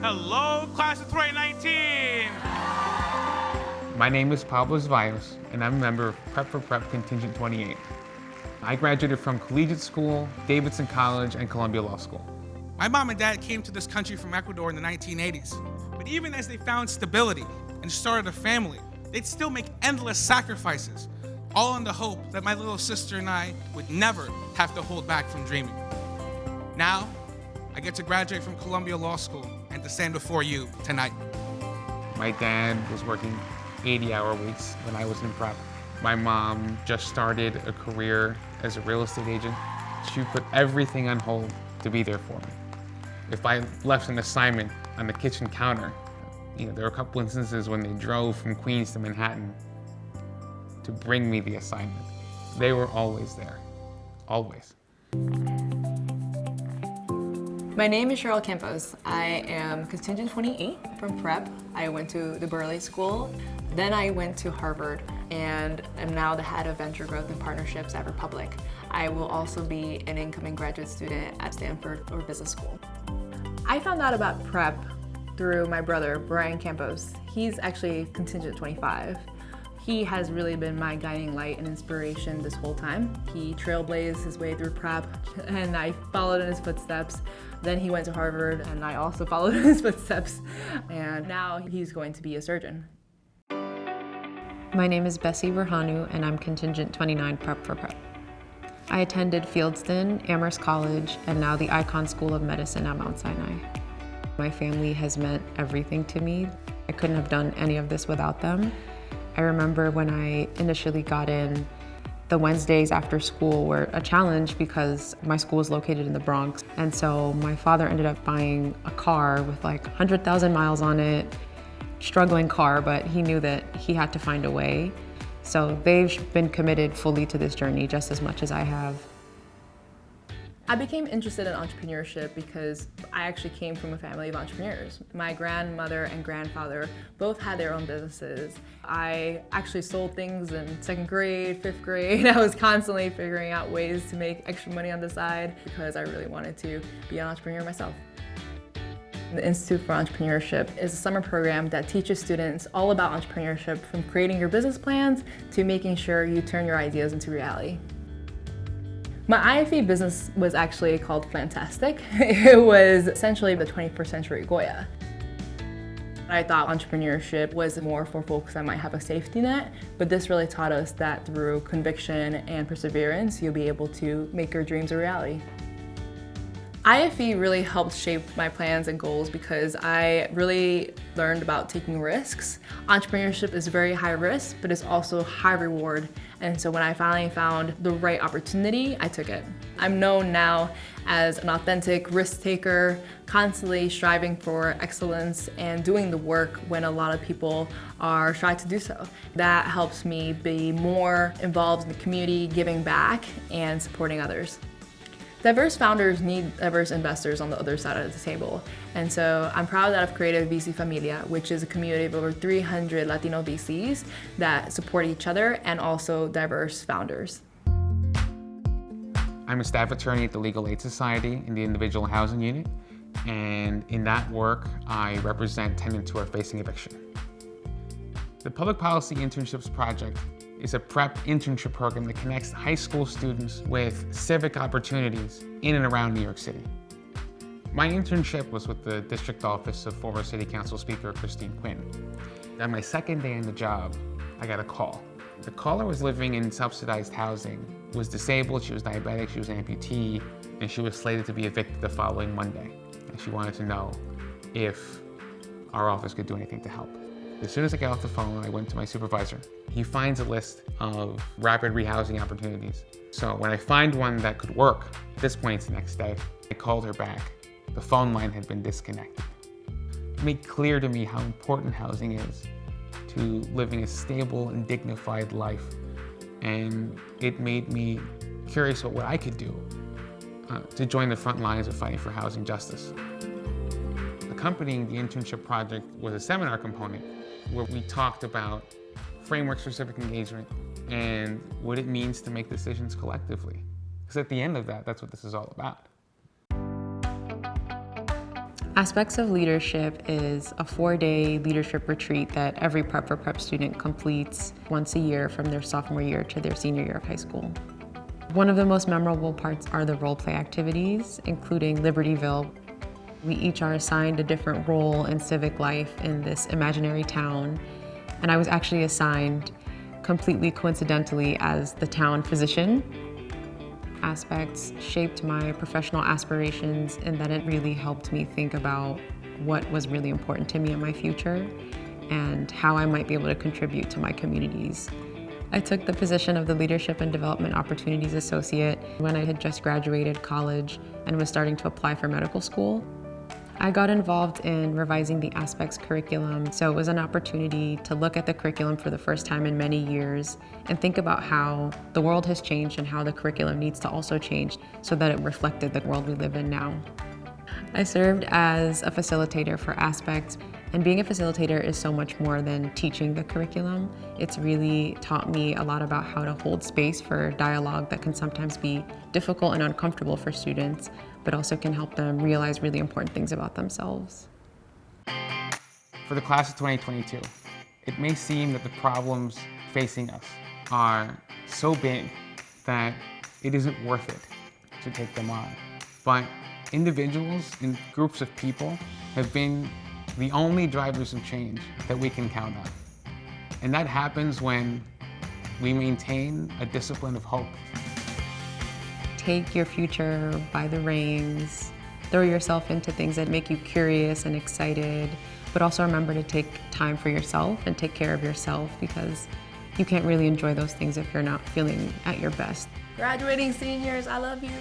Hello, class of 2019! My name is Pablo Zevallos, and I'm a member of Prep for Prep Contingent 28. I graduated from collegiate school, Davidson College, and Columbia Law School. My mom and dad came to this country from Ecuador in the 1980s. But even as they found stability and started a family, they'd still make endless sacrifices, all in the hope that my little sister and I would never have to hold back from dreaming. Now, I get to graduate from Columbia Law School and to stand before you tonight. My dad was working 80-hour weeks when I was in prep. My mom just started a career as a real estate agent. She put everything on hold to be there for me. If I left an assignment on the kitchen counter, there were a couple instances when they drove from Queens to Manhattan to bring me the assignment. They were always there, always. My name is Cheryl Campos. I am contingent 28 from prep. I went to the Burleigh School. Then I went to Harvard and am now the head of venture growth and partnerships at Republic. I will also be an incoming graduate student at Stanford or Business School. I found out about prep through my brother, Brian Campos. He's actually contingent 25. He has really been my guiding light and inspiration this whole time. He trailblazed his way through prep and I followed in his footsteps. Then he went to Harvard and I also followed in his footsteps. And now he's going to be a surgeon. My name is Bessie Birhanu and I'm contingent 29 prep for prep. I attended Fieldston, Amherst College, and now the Icahn School of Medicine at Mount Sinai. My family has meant everything to me. I couldn't have done any of this without them. I remember when I initially got in, the Wednesdays after school were a challenge because my school is located in the Bronx. And so my father ended up buying a car with like 100,000 miles on it, struggling car, but he knew that he had to find a way. So they've been committed fully to this journey just as much as I have. I became interested in entrepreneurship because I actually came from a family of entrepreneurs. My grandmother and grandfather both had their own businesses. I actually sold things in 2nd grade, 5th grade. I was constantly figuring out ways to make extra money on the side because I really wanted to be an entrepreneur myself. The Institute for Entrepreneurship is a summer program that teaches students all about entrepreneurship, from creating your business plans to making sure you turn your ideas into reality. My IFE business was actually called Fantastic. It was essentially the 21st century Goya. I thought entrepreneurship was more for folks that might have a safety net, but this really taught us that through conviction and perseverance, you'll be able to make your dreams a reality. IFE really helped shape my plans and goals because I really learned about taking risks. Entrepreneurship is very high risk, but it's also high reward. And so when I finally found the right opportunity, I took it. I'm known now as an authentic risk taker, constantly striving for excellence and doing the work when a lot of people are shy to do so. That helps me be more involved in the community, giving back and supporting others. Diverse founders need diverse investors on the other side of the table. And so I'm proud that I've created VC Familia, which is a community of over 300 Latino VCs that support each other and also diverse founders. I'm a staff attorney at the Legal Aid Society in the Individual Housing Unit. And in that work, I represent tenants who are facing eviction. The Public Policy Internships Project is a prep internship program that connects high school students with civic opportunities in and around New York City. My internship was with the district office of former City Council Speaker Christine Quinn. On my second day on the job, I got a call. The caller was living in subsidized housing, was disabled, she was diabetic, she was an amputee, and she was slated to be evicted the following Monday. And she wanted to know if our office could do anything to help. As soon as I got off the phone, I went to my supervisor. He finds a list of rapid rehousing opportunities. So when I find one that could work, at this point it's the next day, I called her back. The phone line had been disconnected. It made clear to me how important housing is to living a stable and dignified life. And it made me curious about what I could do to join the front lines of fighting for housing justice. Accompanying the internship project was a seminar component where we talked about frameworks for civic engagement and what it means to make decisions collectively. Because at the end of that, that's what this is all about. Aspects of Leadership is a 4-day leadership retreat that every Prep for Prep student completes once a year from their sophomore year to their senior year of high school. One of the most memorable parts are the role play activities, including Libertyville. We each are assigned a different role in civic life in this imaginary town, and I was actually assigned completely coincidentally as the town physician. Aspects shaped my professional aspirations in that it really helped me think about what was really important to me in my future and how I might be able to contribute to my communities. I took the position of the Leadership and Development Opportunities Associate when I had just graduated college and was starting to apply for medical school. I got involved in revising the Aspects curriculum, so it was an opportunity to look at the curriculum for the first time in many years and think about how the world has changed and how the curriculum needs to also change so that it reflected the world we live in now. I served as a facilitator for Aspects, and being a facilitator is so much more than teaching the curriculum. It's really taught me a lot about how to hold space for dialogue that can sometimes be difficult and uncomfortable for students, but also can help them realize really important things about themselves. For the class of 2022, it may seem that the problems facing us are so big that it isn't worth it to take them on. But individuals and groups of people have been the only drivers of change that we can count on. And that happens when we maintain a discipline of hope. Take your future by the reins, throw yourself into things that make you curious and excited, but also remember to take time for yourself and take care of yourself, because you can't really enjoy those things if you're not feeling at your best. Graduating seniors, I love you.